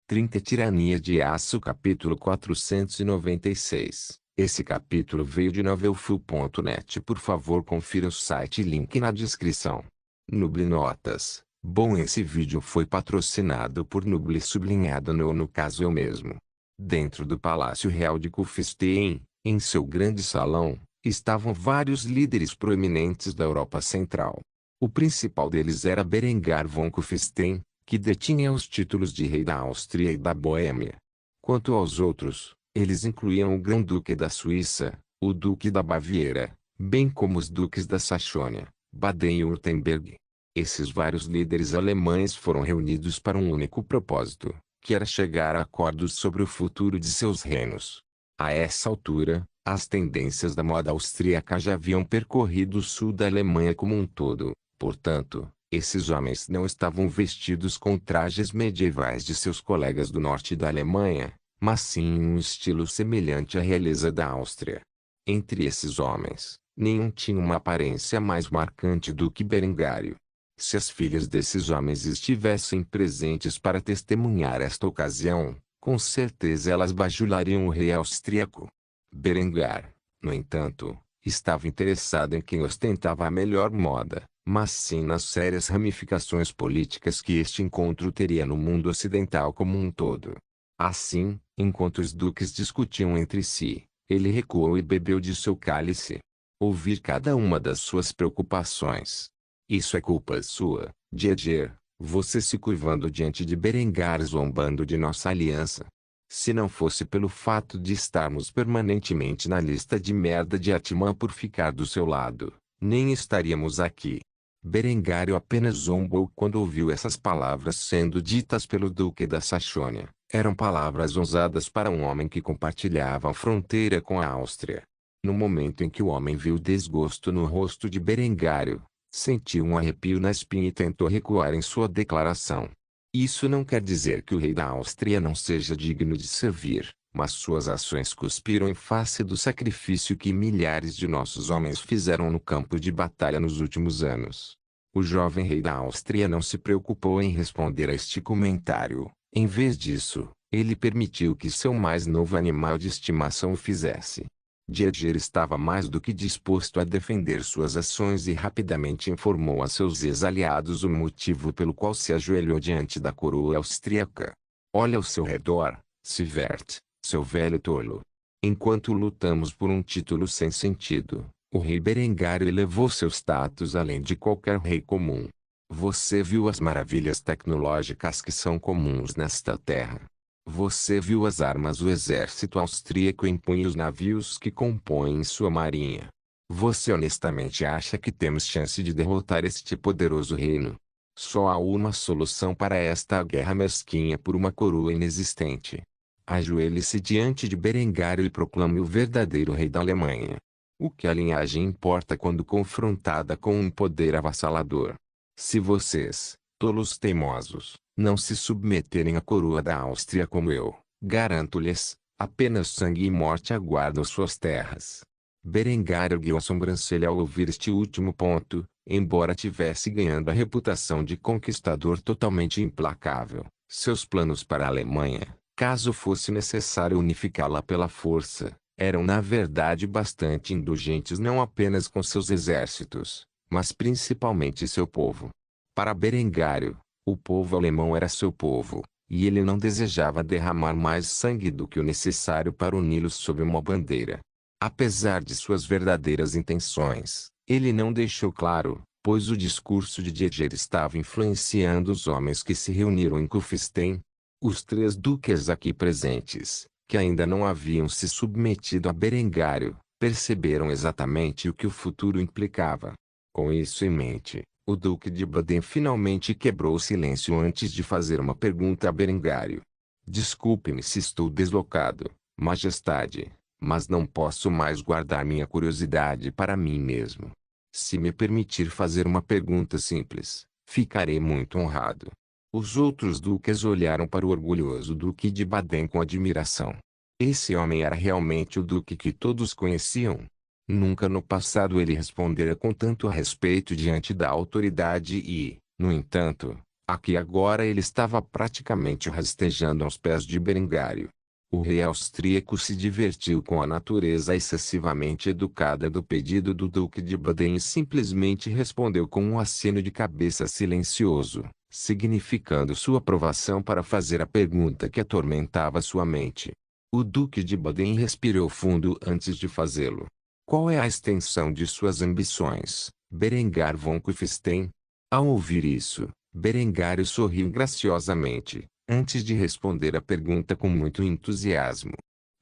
30 Tirania de Aço capítulo 496. Esse capítulo veio de novelfull.net. Por favor confira o site e link na descrição. Nuble Notas. Bom, esse vídeo foi patrocinado por Nuble sublinhado no caso eu mesmo. Dentro do Palácio Real de Kufstein, em seu grande salão, estavam vários líderes proeminentes da Europa Central. O principal deles era Berengar von Kufstein, que detinha os títulos de rei da Áustria e da Boêmia. Quanto aos outros, eles incluíam o Grão-Duque da Suíça, o Duque da Baviera, bem como os duques da Saxônia, Baden e Württemberg. Esses vários líderes alemães foram reunidos para um único propósito, que era chegar a acordos sobre o futuro de seus reinos. A essa altura, as tendências da moda austríaca já haviam percorrido o sul da Alemanha como um todo, portanto, esses homens não estavam vestidos com trajes medievais de seus colegas do norte da Alemanha, mas sim em um estilo semelhante à realeza da Áustria. Entre esses homens, nenhum tinha uma aparência mais marcante do que Berengário. Se as filhas desses homens estivessem presentes para testemunhar esta ocasião, com certeza elas bajulariam o rei austríaco. Berengar, no entanto, estava interessado em quem ostentava a melhor moda, mas sim nas sérias ramificações políticas que este encontro teria no mundo ocidental como um todo. Assim, enquanto os duques discutiam entre si, ele recuou e bebeu de seu cálice. Ouvir cada uma das suas preocupações. Isso é culpa sua, Dieger, você se curvando diante de Berengar zombando de nossa aliança. Se não fosse pelo fato de estarmos permanentemente na lista de merda de Atman por ficar do seu lado, nem estaríamos aqui. Berengário apenas zombou quando ouviu essas palavras sendo ditas pelo Duque da Saxônia. Eram palavras ousadas para um homem que compartilhava a fronteira com a Áustria. No momento em que o homem viu desgosto no rosto de Berengário, sentiu um arrepio na espinha e tentou recuar em sua declaração. Isso não quer dizer que o rei da Áustria não seja digno de servir, mas suas ações cuspiram em face do sacrifício que milhares de nossos homens fizeram no campo de batalha nos últimos anos. O jovem rei da Áustria não se preocupou em responder a este comentário. Em vez disso, ele permitiu que seu mais novo animal de estimação o fizesse. Dieger estava mais do que disposto a defender suas ações e rapidamente informou a seus ex-aliados o motivo pelo qual se ajoelhou diante da coroa austríaca. Olha ao seu redor, Sivert, seu velho tolo. Enquanto lutamos por um título sem sentido, o rei Berengário elevou seu status além de qualquer rei comum. Você viu as maravilhas tecnológicas que são comuns nesta terra. Você viu as armas do exército austríaco empunha os navios que compõem sua marinha. Você honestamente acha que temos chance de derrotar este poderoso reino? Só há uma solução para esta guerra mesquinha por uma coroa inexistente. Ajoelhe-se diante de Berengário e proclame o verdadeiro rei da Alemanha. O que a linhagem importa quando confrontada com um poder avassalador? Se vocês, tolos teimosos, não se submeterem à coroa da Áustria como eu, garanto-lhes, apenas sangue e morte aguardam suas terras. Berengar ergueu a sobrancelha ao ouvir este último ponto, embora tivesse ganhando a reputação de conquistador totalmente implacável. Seus planos para a Alemanha, caso fosse necessário unificá-la pela força, eram na verdade bastante indulgentes não apenas com seus exércitos, mas principalmente seu povo. Para Berengário, o povo alemão era seu povo, e ele não desejava derramar mais sangue do que o necessário para uni-los sob uma bandeira. Apesar de suas verdadeiras intenções, ele não deixou claro, pois o discurso de Dieger estava influenciando os homens que se reuniram em Kufstein. Os 3 duques aqui presentes, que ainda não haviam se submetido a Berengário, perceberam exatamente o que o futuro implicava. Com isso em mente, o Duque de Baden finalmente quebrou o silêncio antes de fazer uma pergunta a Berengário. Desculpe-me se estou deslocado, Majestade, mas não posso mais guardar minha curiosidade para mim mesmo. Se me permitir fazer uma pergunta simples, ficarei muito honrado. Os outros duques olharam para o orgulhoso Duque de Baden com admiração. Esse homem era realmente o Duque que todos conheciam? Nunca no passado ele respondera com tanto respeito diante da autoridade e, no entanto, Aqui agora ele estava praticamente rastejando aos pés de Berengário. O rei austríaco se divertiu com a natureza excessivamente educada do pedido do Duque de Baden e simplesmente respondeu com um aceno de cabeça silencioso, significando sua aprovação para fazer a pergunta que atormentava sua mente. O Duque de Baden respirou fundo antes de fazê-lo. Qual é a extensão de suas ambições, Berengar von Kufstein? Ao ouvir isso, Berengário sorriu graciosamente, antes de responder a pergunta com muito entusiasmo.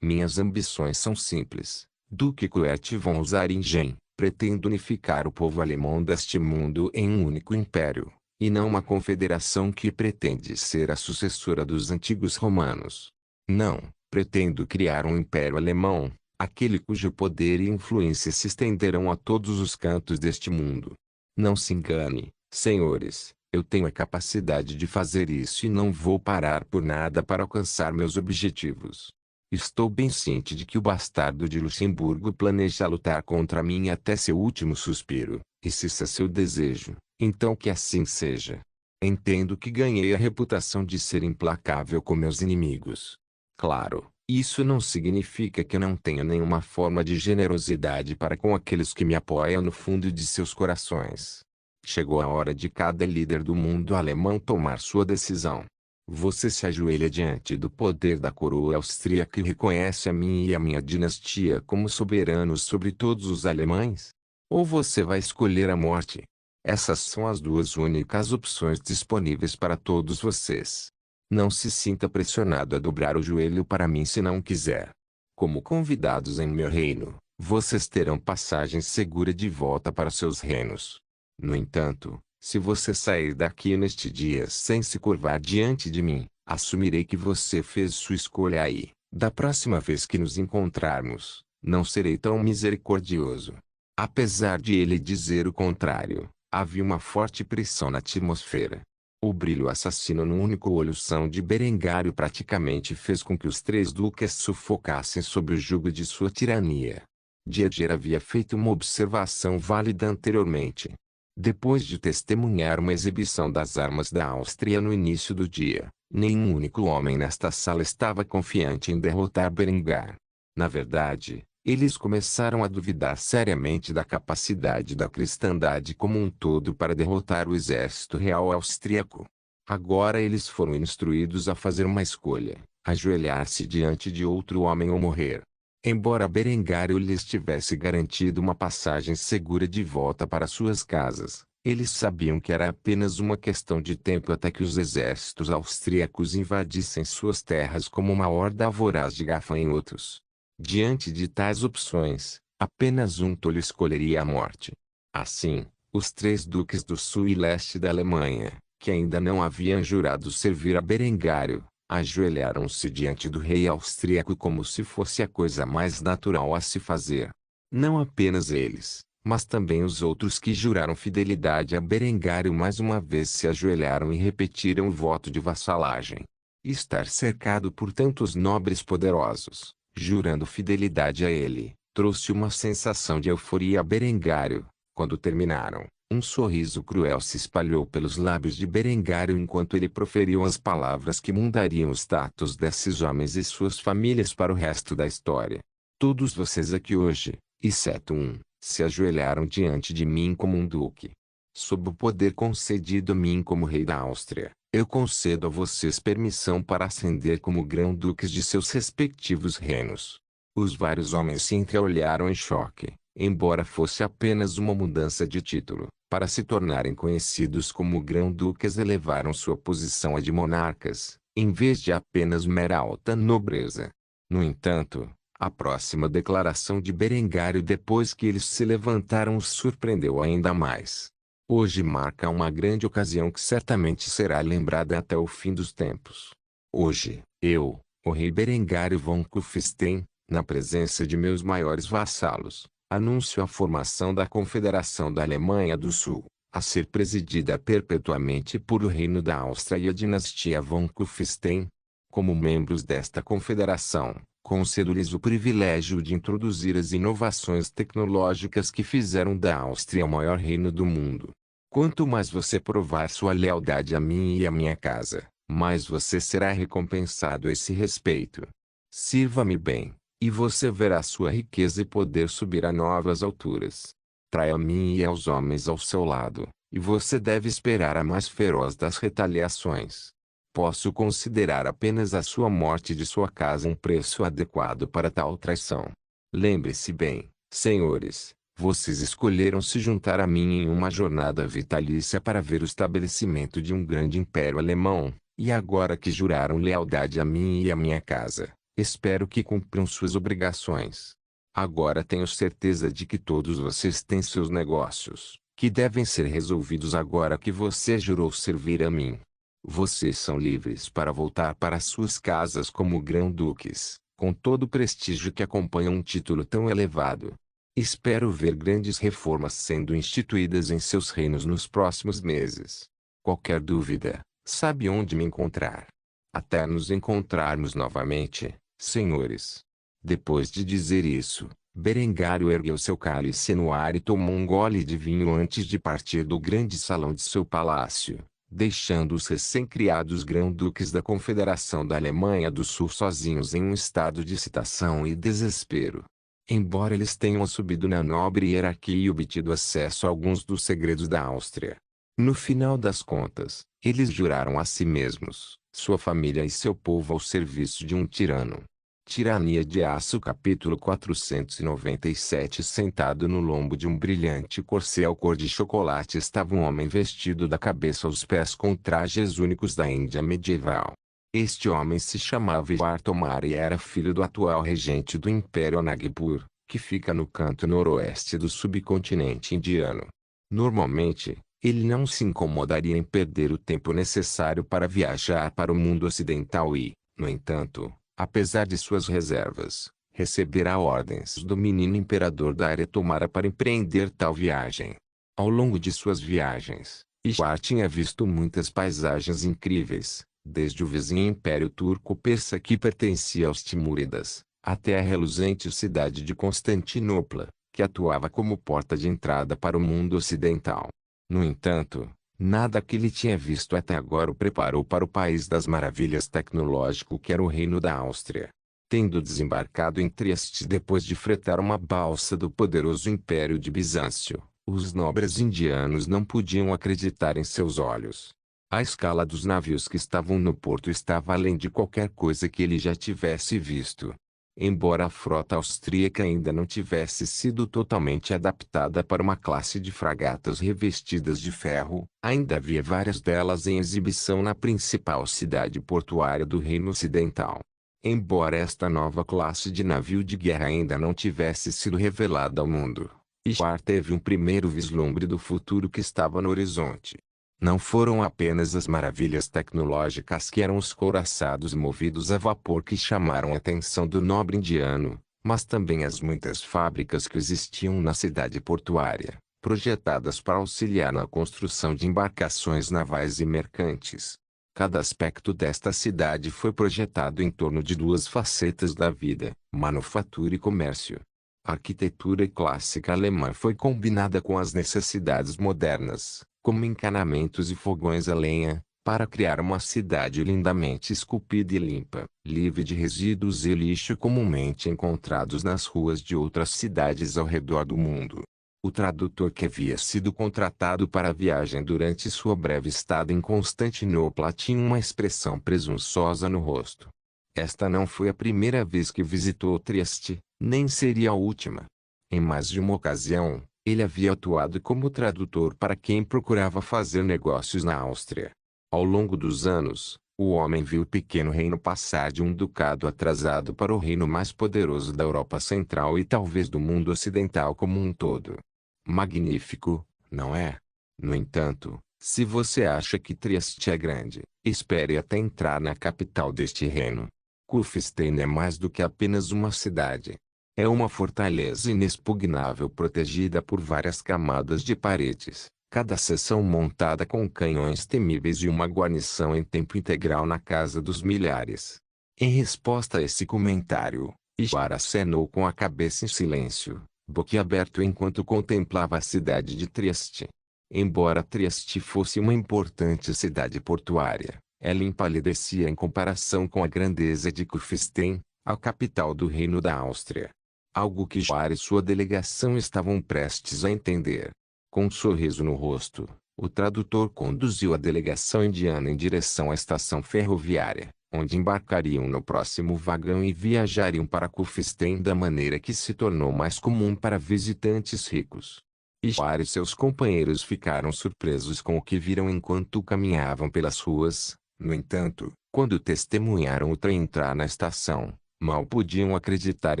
Minhas ambições são simples, Duque Kurt von Zähringen. Pretendo unificar o povo alemão deste mundo em um único império, e não uma confederação que pretende ser a sucessora dos antigos romanos. Não, pretendo criar um império alemão, aquele cujo poder e influência se estenderão a todos os cantos deste mundo. Não se engane, senhores, eu tenho a capacidade de fazer isso e não vou parar por nada para alcançar meus objetivos. Estou bem ciente de que o bastardo de Luxemburgo planeja lutar contra mim até seu último suspiro, e se esse é seu desejo, então que assim seja. Entendo que ganhei a reputação de ser implacável com meus inimigos. Claro, isso não significa que eu não tenha nenhuma forma de generosidade para com aqueles que me apoiam no fundo de seus corações. Chegou a hora de cada líder do mundo alemão tomar sua decisão. Você se ajoelha diante do poder da coroa austríaca e reconhece a mim e a minha dinastia como soberanos sobre todos os alemães? Ou você vai escolher a morte? Essas são as duas únicas opções disponíveis para todos vocês. Não se sinta pressionado a dobrar o joelho para mim se não quiser. Como convidados em meu reino, vocês terão passagem segura de volta para seus reinos. No entanto, se você sair daqui neste dia sem se curvar diante de mim, assumirei que você fez sua escolha aí. Da próxima vez que nos encontrarmos, não serei tão misericordioso. Apesar de ele dizer o contrário, havia uma forte pressão na atmosfera. O brilho assassino no único olho-são de Berengário praticamente fez com que os três duques sufocassem sob o jugo de sua tirania. Dieger havia feito uma observação válida anteriormente. Depois de testemunhar uma exibição das armas da Áustria no início do dia, nenhum único homem nesta sala estava confiante em derrotar Berengar. Na verdade, eles começaram a duvidar seriamente da capacidade da cristandade como um todo para derrotar o exército real austríaco. Agora eles foram instruídos a fazer uma escolha: ajoelhar-se diante de outro homem ou morrer. Embora Berengário lhes tivesse garantido uma passagem segura de volta para suas casas, eles sabiam que era apenas uma questão de tempo até que os exércitos austríacos invadissem suas terras como uma horda voraz de gafanhotos. Diante de tais opções, apenas um tolo escolheria a morte. Assim, os três duques do sul e leste da Alemanha, que ainda não haviam jurado servir a Berengário, ajoelharam-se diante do rei austríaco como se fosse a coisa mais natural a se fazer. Não apenas eles, mas também os outros que juraram fidelidade a Berengário mais uma vez se ajoelharam e repetiram o voto de vassalagem. Estar cercado por tantos nobres poderosos, jurando fidelidade a ele, trouxe uma sensação de euforia a Berengário. Quando terminaram, um sorriso cruel se espalhou pelos lábios de Berengário enquanto ele proferiu as palavras que mudariam o status desses homens e suas famílias para o resto da história. Todos vocês aqui hoje, exceto um, se ajoelharam diante de mim como um duque. Sob o poder concedido a mim como rei da Áustria, eu concedo a vocês permissão para ascender como grão-duques de seus respectivos reinos. Os vários homens se entreolharam em choque, embora fosse apenas uma mudança de título. Para se tornarem conhecidos como grão-duques elevaram sua posição a de monarcas, em vez de apenas mera alta nobreza. No entanto, a próxima declaração de Berengário depois que eles se levantaram os surpreendeu ainda mais. Hoje marca uma grande ocasião que certamente será lembrada até o fim dos tempos. Hoje, eu, o rei Berengário von Kufstein, na presença de meus maiores vassalos, anúncio a formação da Confederação da Alemanha do Sul, a ser presidida perpetuamente por o Reino da Áustria e a dinastia von Kufstein. Como membros desta confederação, concedo-lhes o privilégio de introduzir as inovações tecnológicas que fizeram da Áustria o maior reino do mundo. Quanto mais você provar sua lealdade a mim e à minha casa, mais você será recompensado a esse respeito. Sirva-me bem, e você verá sua riqueza e poder subir a novas alturas. Traia a mim e aos homens ao seu lado, e você deve esperar a mais feroz das retaliações. Posso considerar apenas a sua morte de sua casa um preço adequado para tal traição. Lembre-se bem, senhores, vocês escolheram se juntar a mim em uma jornada vitalícia para ver o estabelecimento de um grande império alemão, e agora que juraram lealdade a mim e à minha casa, espero que cumpram suas obrigações. Agora tenho certeza de que todos vocês têm seus negócios, que devem ser resolvidos agora que você jurou servir a mim. Vocês são livres para voltar para suas casas como grão-duques, com todo o prestígio que acompanha um título tão elevado. Espero ver grandes reformas sendo instituídas em seus reinos nos próximos meses. Qualquer dúvida, sabe onde me encontrar. Até nos encontrarmos novamente, senhores. Depois de dizer isso, Berengário ergueu seu cálice no ar e tomou um gole de vinho antes de partir do grande salão de seu palácio, deixando os recém-criados grão-duques da Confederação da Alemanha do Sul sozinhos em um estado de excitação e desespero. Embora eles tenham subido na nobre hierarquia e obtido acesso a alguns dos segredos da Áustria, no final das contas, eles juraram a si mesmos, sua família e seu povo ao serviço de um tirano. Tirania de Aço capítulo 497. Sentado no lombo de um brilhante corcel cor de chocolate estava um homem vestido da cabeça aos pés com trajes únicos da Índia medieval. Este homem se chamava Ivar Tomar e era filho do atual regente do Império Nagpur, que fica no canto noroeste do subcontinente indiano. Normalmente, ele não se incomodaria em perder o tempo necessário para viajar para o mundo ocidental e, no entanto, apesar de suas reservas, receberá ordens do menino imperador Daria Tomara para empreender tal viagem. Ao longo de suas viagens, Ivar tinha visto muitas paisagens incríveis, desde o vizinho Império Turco-Persa que pertencia aos Timúridas, até a reluzente cidade de Constantinopla, que atuava como porta de entrada para o mundo ocidental. No entanto, nada que ele tinha visto até agora o preparou para o país das maravilhas tecnológico que era o Reino da Áustria. Tendo desembarcado em Trieste depois de fretar uma balsa do poderoso Império de Bizâncio, os nobres indianos não podiam acreditar em seus olhos. A escala dos navios que estavam no porto estava além de qualquer coisa que ele já tivesse visto. Embora a frota austríaca ainda não tivesse sido totalmente adaptada para uma classe de fragatas revestidas de ferro, ainda havia várias delas em exibição na principal cidade portuária do Reino Ocidental. Embora esta nova classe de navio de guerra ainda não tivesse sido revelada ao mundo, Ivar teve um primeiro vislumbre do futuro que estava no horizonte. Não foram apenas as maravilhas tecnológicas que eram os couraçados movidos a vapor que chamaram a atenção do nobre indiano, mas também as muitas fábricas que existiam na cidade portuária, projetadas para auxiliar na construção de embarcações navais e mercantes. Cada aspecto desta cidade foi projetado em torno de duas facetas da vida, manufatura e comércio. A arquitetura clássica alemã foi combinada com as necessidades modernas, como encanamentos e fogões a lenha, para criar uma cidade lindamente esculpida e limpa, livre de resíduos e lixo comumente encontrados nas ruas de outras cidades ao redor do mundo. O tradutor que havia sido contratado para a viagem durante sua breve estada em Constantinopla tinha uma expressão presunçosa no rosto. Esta não foi a primeira vez que visitou Trieste, nem seria a última. Em mais de uma ocasião, ele havia atuado como tradutor para quem procurava fazer negócios na Áustria. Ao longo dos anos, o homem viu o pequeno reino passar de um ducado atrasado para o reino mais poderoso da Europa Central e talvez do mundo ocidental como um todo. Magnífico, não é? No entanto, se você acha que Trieste é grande, espere até entrar na capital deste reino. Kufstein é mais do que apenas uma cidade. É uma fortaleza inexpugnável protegida por várias camadas de paredes, cada seção montada com canhões temíveis e uma guarnição em tempo integral na casa dos milhares. Em resposta a esse comentário, Ivar acenou com a cabeça em silêncio, boquiaberto enquanto contemplava a cidade de Trieste. Embora Trieste fosse uma importante cidade portuária, ela empalidecia em comparação com a grandeza de Kufstein, a capital do Reino da Áustria. Algo que Joar e sua delegação estavam prestes a entender. Com um sorriso no rosto, o tradutor conduziu a delegação indiana em direção à estação ferroviária, onde embarcariam no próximo vagão e viajariam para Kufstein da maneira que se tornou mais comum para visitantes ricos. Joar e seus companheiros ficaram surpresos com o que viram enquanto caminhavam pelas ruas. No entanto, quando testemunharam o trem entrar na estação, mal podiam acreditar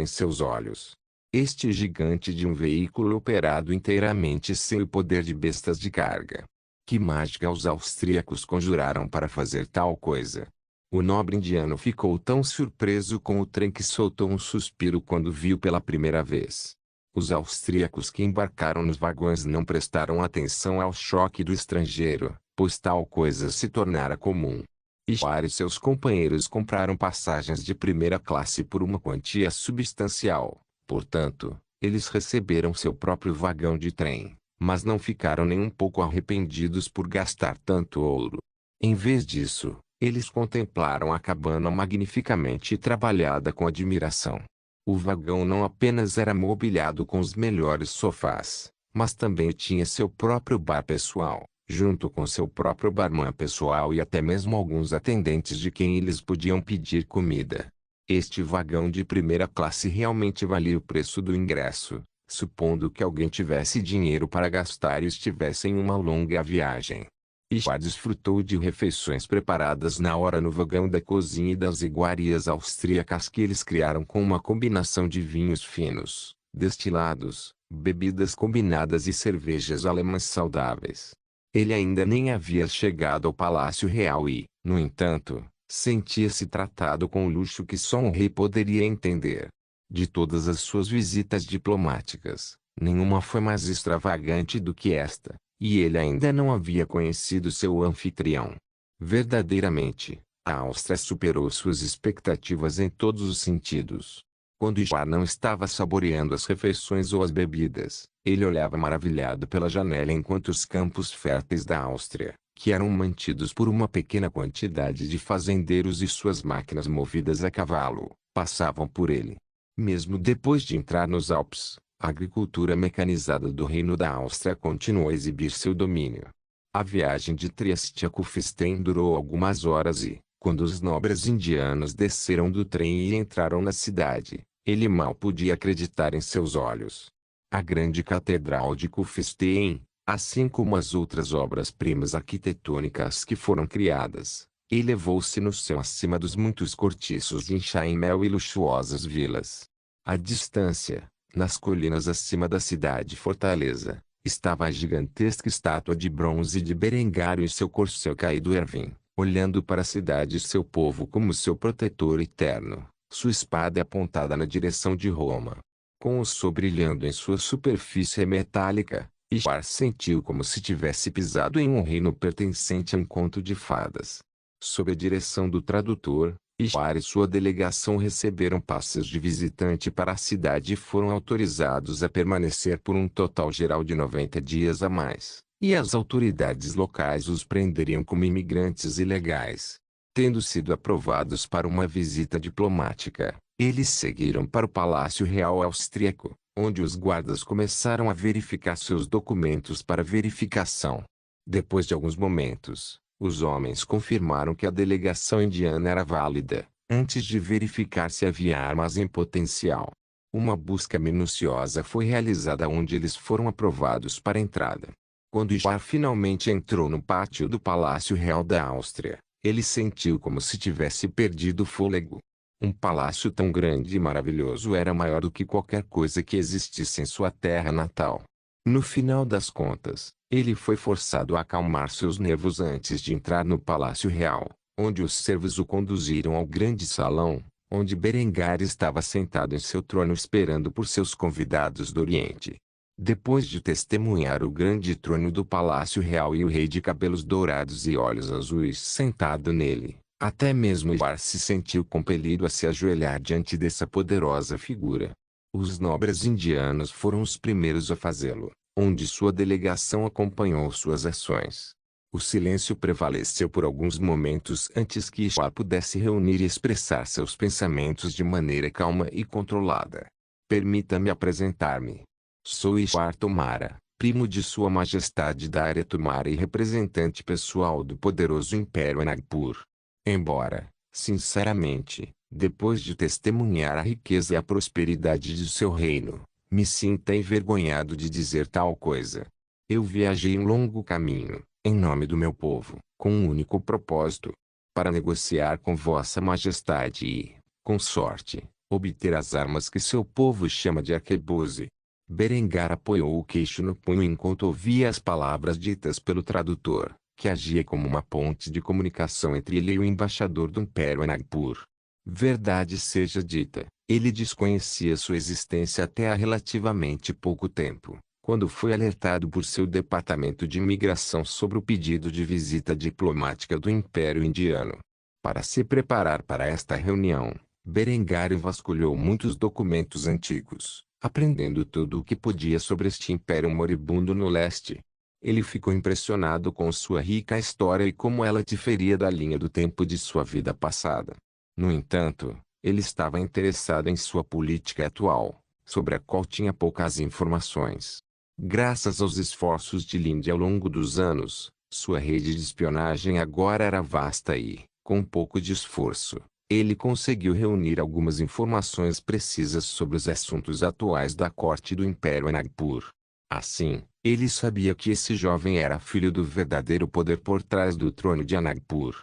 em seus olhos. Este gigante de um veículo operado inteiramente sem o poder de bestas de carga. Que mágica os austríacos conjuraram para fazer tal coisa? O nobre indiano ficou tão surpreso com o trem que soltou um suspiro quando viu pela primeira vez. Os austríacos que embarcaram nos vagões não prestaram atenção ao choque do estrangeiro, pois tal coisa se tornara comum. Joar e seus companheiros compraram passagens de primeira classe por uma quantia substancial. Portanto, eles receberam seu próprio vagão de trem, mas não ficaram nem um pouco arrependidos por gastar tanto ouro. Em vez disso, eles contemplaram a cabana magnificamente trabalhada com admiração. O vagão não apenas era mobiliado com os melhores sofás, mas também tinha seu próprio bar pessoal, junto com seu próprio barman pessoal e até mesmo alguns atendentes de quem eles podiam pedir comida. Este vagão de primeira classe realmente valia o preço do ingresso, supondo que alguém tivesse dinheiro para gastar e estivesse em uma longa viagem. Joar desfrutou de refeições preparadas na hora no vagão da cozinha e das iguarias austríacas que eles criaram com uma combinação de vinhos finos, destilados, bebidas combinadas e cervejas alemãs saudáveis. Ele ainda nem havia chegado ao Palácio Real e, no entanto, sentia-se tratado com o luxo que só um rei poderia entender. De todas as suas visitas diplomáticas, nenhuma foi mais extravagante do que esta. E ele ainda não havia conhecido seu anfitrião. Verdadeiramente, a Áustria superou suas expectativas em todos os sentidos. Quando Joar não estava saboreando as refeições ou as bebidas, ele olhava maravilhado pela janela enquanto os campos férteis da Áustria, que eram mantidos por uma pequena quantidade de fazendeiros e suas máquinas movidas a cavalo, passavam por ele. Mesmo depois de entrar nos Alpes, a agricultura mecanizada do Reino da Áustria continuou a exibir seu domínio. A viagem de Trieste a Kufstein durou algumas horas e, quando os nobres indianos desceram do trem e entraram na cidade, ele mal podia acreditar em seus olhos. A grande catedral de Kufstein, assim como as outras obras-primas arquitetônicas que foram criadas, elevou-se no céu acima dos muitos cortiços de enxaimel e luxuosas vilas. À distância, nas colinas acima da cidade-fortaleza, estava a gigantesca estátua de bronze de Berengário e seu corcel caído Erwin, olhando para a cidade e seu povo como seu protetor eterno, sua espada apontada na direção de Roma. Com o sol brilhando em sua superfície metálica, Joar sentiu como se tivesse pisado em um reino pertencente a um conto de fadas. Sob a direção do tradutor, Joar e sua delegação receberam passes de visitante para a cidade e foram autorizados a permanecer por um total geral de 90 dias a mais, e as autoridades locais os prenderiam como imigrantes ilegais. Tendo sido aprovados para uma visita diplomática, eles seguiram para o Palácio Real Austríaco, onde os guardas começaram a verificar seus documentos para verificação. Depois de alguns momentos, os homens confirmaram que a delegação indiana era válida, antes de verificar se havia armas em potencial. Uma busca minuciosa foi realizada onde eles foram aprovados para a entrada. Quando Joar finalmente entrou no pátio do Palácio Real da Áustria, ele sentiu como se tivesse perdido o fôlego. Um palácio tão grande e maravilhoso era maior do que qualquer coisa que existisse em sua terra natal. No final das contas, ele foi forçado a acalmar seus nervos antes de entrar no Palácio Real, onde os servos o conduziram ao grande salão, onde Berengar estava sentado em seu trono esperando por seus convidados do Oriente. Depois de testemunhar o grande trono do Palácio Real e o rei de cabelos dourados e olhos azuis sentado nele, até mesmo Joar se sentiu compelido a se ajoelhar diante dessa poderosa figura. Os nobres indianos foram os primeiros a fazê-lo, onde sua delegação acompanhou suas ações. O silêncio prevaleceu por alguns momentos antes que Ishwar pudesse reunir e expressar seus pensamentos de maneira calma e controlada. Permita-me apresentar-me. Sou Ishwar Tomara, primo de Sua Majestade Darya Tomara e representante pessoal do poderoso Império Nagpur. Embora, sinceramente, depois de testemunhar a riqueza e a prosperidade de seu reino, me sinta envergonhado de dizer tal coisa. Eu viajei um longo caminho, em nome do meu povo, com um único propósito: para negociar com Vossa Majestade e, com sorte, obter as armas que seu povo chama de arquebuse. Berengar apoiou o queixo no punho enquanto ouvia as palavras ditas pelo tradutor, que agia como uma ponte de comunicação entre ele e o embaixador do Império Nagpur. Verdade seja dita, ele desconhecia sua existência até há relativamente pouco tempo, quando foi alertado por seu departamento de imigração sobre o pedido de visita diplomática do Império Indiano. Para se preparar para esta reunião, Berengar vasculhou muitos documentos antigos, aprendendo tudo o que podia sobre este império moribundo no leste. Ele ficou impressionado com sua rica história e como ela diferia da linha do tempo de sua vida passada. No entanto, ele estava interessado em sua política atual, sobre a qual tinha poucas informações. Graças aos esforços de Linde ao longo dos anos, sua rede de espionagem agora era vasta e, com um pouco de esforço, ele conseguiu reunir algumas informações precisas sobre os assuntos atuais da corte do Império Nagpur. Assim, ele sabia que esse jovem era filho do verdadeiro poder por trás do trono de Nagpur.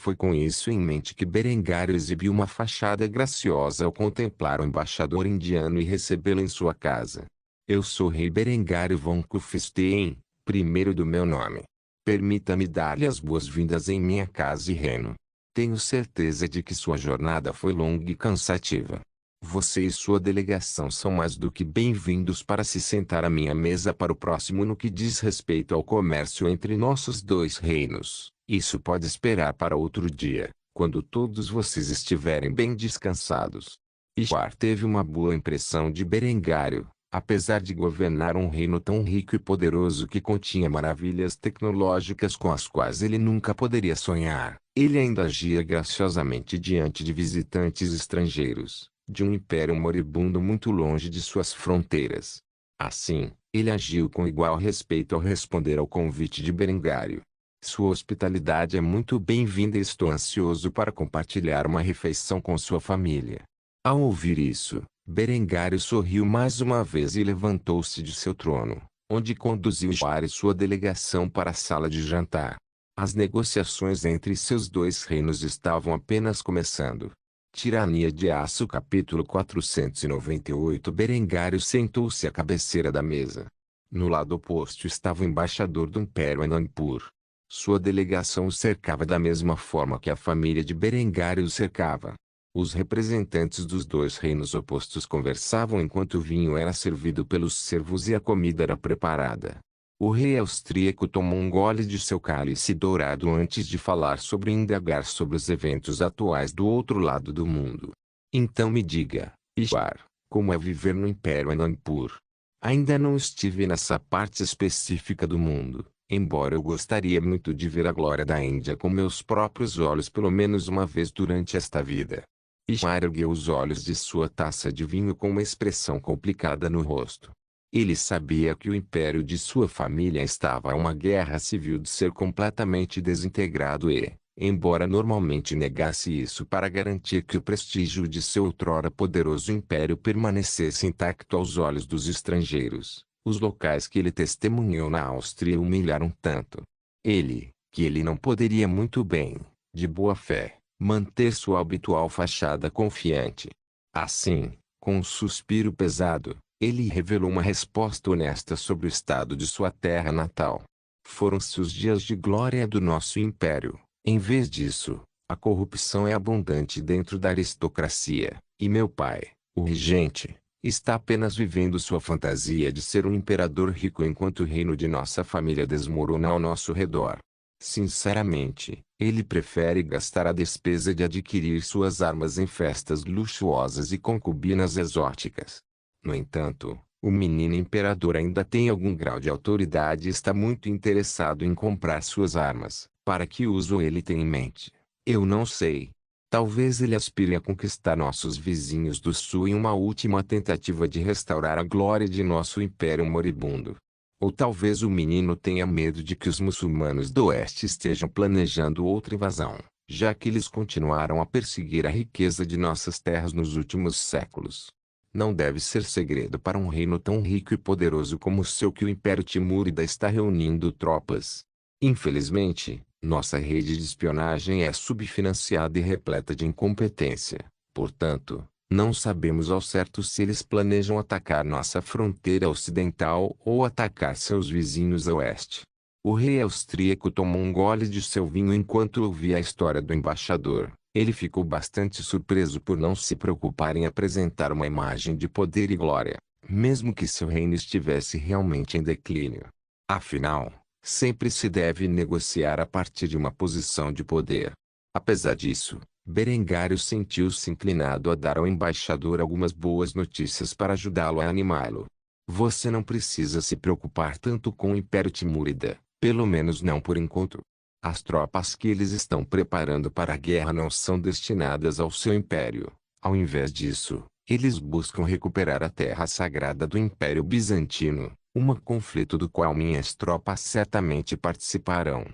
Foi com isso em mente que Berengário exibiu uma fachada graciosa ao contemplar o embaixador indiano e recebê-lo em sua casa. Eu sou Rei Berengário von Kufstein, primeiro do meu nome. Permita-me dar-lhe as boas-vindas em minha casa e reino. Tenho certeza de que sua jornada foi longa e cansativa. Você e sua delegação são mais do que bem-vindos para se sentar à minha mesa para o próximo no que diz respeito ao comércio entre nossos dois reinos. Isso pode esperar para outro dia, quando todos vocês estiverem bem descansados. Ishwar teve uma boa impressão de Berengário, apesar de governar um reino tão rico e poderoso que continha maravilhas tecnológicas com as quais ele nunca poderia sonhar. Ele ainda agia graciosamente diante de visitantes estrangeiros, de um império moribundo muito longe de suas fronteiras. Assim, ele agiu com igual respeito ao responder ao convite de Berengário. Sua hospitalidade é muito bem-vinda e estou ansioso para compartilhar uma refeição com sua família. Ao ouvir isso, Berengário sorriu mais uma vez e levantou-se de seu trono, onde conduziu Ishwar e sua delegação para a sala de jantar. As negociações entre seus dois reinos estavam apenas começando. Tirania de Aço capítulo 498. Berengário sentou-se à cabeceira da mesa. No lado oposto estava o embaixador do Império Nagpur. Sua delegação o cercava da mesma forma que a família de Berengário o cercava. Os representantes dos dois reinos opostos conversavam enquanto o vinho era servido pelos servos e a comida era preparada. O rei austríaco tomou um gole de seu cálice dourado antes de falar sobre e indagar sobre os eventos atuais do outro lado do mundo. Então me diga, Ishwar, como é viver no Império Nagpur? Ainda não estive nessa parte específica do mundo, embora eu gostaria muito de ver a glória da Índia com meus próprios olhos pelo menos uma vez durante esta vida. Ishwar ergueu os olhos de sua taça de vinho com uma expressão complicada no rosto. Ele sabia que o império de sua família estava a uma guerra civil de ser completamente desintegrado e, embora normalmente negasse isso para garantir que o prestígio de seu outrora poderoso império permanecesse intacto aos olhos dos estrangeiros, os locais que ele testemunhou na Áustria o humilharam tanto. Que ele não poderia muito bem, de boa fé, manter sua habitual fachada confiante. Assim, com um suspiro pesado, ele revelou uma resposta honesta sobre o estado de sua terra natal. Foram-se os dias de glória do nosso império. Em vez disso, a corrupção é abundante dentro da aristocracia, e meu pai, o regente, está apenas vivendo sua fantasia de ser um imperador rico enquanto o reino de nossa família desmorona ao nosso redor. Sinceramente, ele prefere gastar a despesa de adquirir suas armas em festas luxuosas e concubinas exóticas. No entanto, O menino imperador ainda tem algum grau de autoridade e está muito interessado em comprar suas armas. Para que uso ele tem em mente? Eu não sei. Talvez ele aspire a conquistar nossos vizinhos do sul em uma última tentativa de restaurar a glória de nosso império moribundo. Ou talvez o menino tenha medo de que os muçulmanos do oeste estejam planejando outra invasão, já que eles continuaram a perseguir a riqueza de nossas terras nos últimos séculos. Não deve ser segredo para um reino tão rico e poderoso como o seu que o Império Timúrida está reunindo tropas. Infelizmente, nossa rede de espionagem é subfinanciada e repleta de incompetência. Portanto, não sabemos ao certo se eles planejam atacar nossa fronteira ocidental ou atacar seus vizinhos a oeste. O rei austríaco tomou um gole de seu vinho enquanto ouvia a história do embaixador. Ele ficou bastante surpreso por não se preocupar em apresentar uma imagem de poder e glória, mesmo que seu reino estivesse realmente em declínio. Afinal, sempre se deve negociar a partir de uma posição de poder. Apesar disso, Berengário sentiu-se inclinado a dar ao embaixador algumas boas notícias para ajudá-lo a animá-lo. Você não precisa se preocupar tanto com o Império Timúrida, pelo menos não por enquanto. As tropas que eles estão preparando para a guerra não são destinadas ao seu império. Ao invés disso, eles buscam recuperar a terra sagrada do Império Bizantino, um conflito do qual minhas tropas certamente participarão.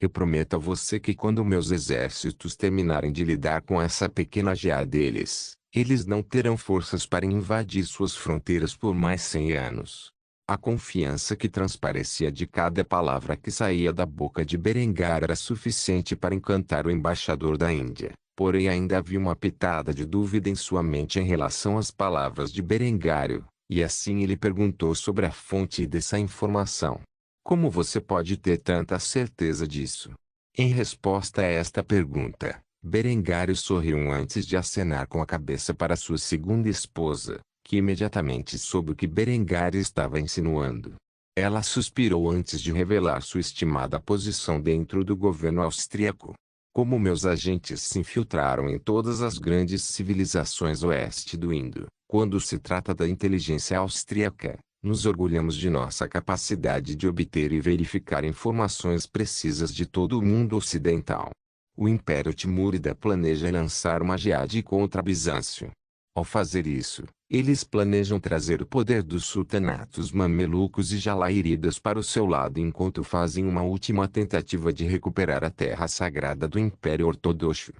Eu prometo a você que quando meus exércitos terminarem de lidar com essa pequena geada deles, eles não terão forças para invadir suas fronteiras por mais 100 anos. A confiança que transparecia de cada palavra que saía da boca de Berengar era suficiente para encantar o embaixador da Índia. Porém ainda havia uma pitada de dúvida em sua mente em relação às palavras de Berengário, e assim ele perguntou sobre a fonte dessa informação. Como você pode ter tanta certeza disso? Em resposta a esta pergunta, Berengário sorriu antes de acenar com a cabeça para sua segunda esposa, que imediatamente soube o que Berengário estava insinuando. Ela suspirou antes de revelar sua estimada posição dentro do governo austríaco. Como meus agentes se infiltraram em todas as grandes civilizações oeste do Indo, quando se trata da inteligência austríaca, nos orgulhamos de nossa capacidade de obter e verificar informações precisas de todo o mundo ocidental. O Império Timúrida planeja lançar uma jihad contra Bizâncio. Ao fazer isso, eles planejam trazer o poder dos sultanatos mamelucos e jalaíridas para o seu lado enquanto fazem uma última tentativa de recuperar a terra sagrada do Império Ortodoxo.